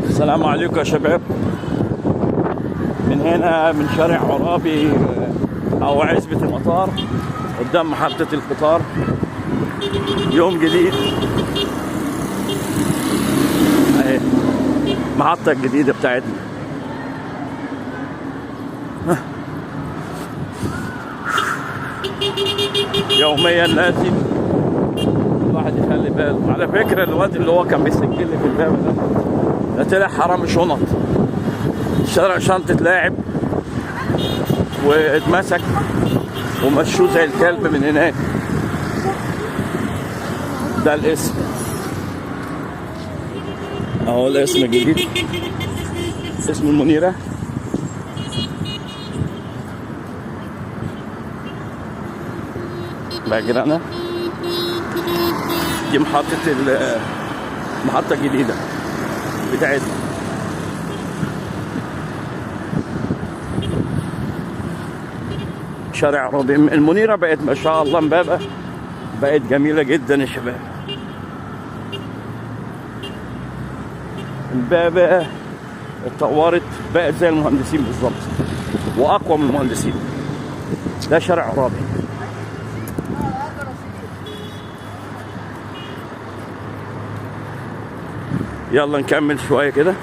السلام عليكم يا شباب. من هنا من شارع عرابي او عزبة المطار قدام محطة القطار. يوم جديد اهي المحطة الجديدة بتاعتنا. يوميا لازم الواحد يخلي باله. على فكرة الواد اللي هو كان بيسجل لي في الباب ده طلع حرامي شنط، سرق شنطة لاعب واتمسك ومشوه زي الكلب من هناك. ده الاسم اهو، الاسم الجديد اسم المنيرة. باجرانا دي محطة جديدة بتاعتنا. شارع عرابي المنيرة بقت ما شاء الله امبابة، بقت جميلة جدا يا شباب. امبابة اتطورت بقت زي المهندسين بالظبط واقوى من المهندسين. ده شارع عرابي. يلا نكمل شوية كده.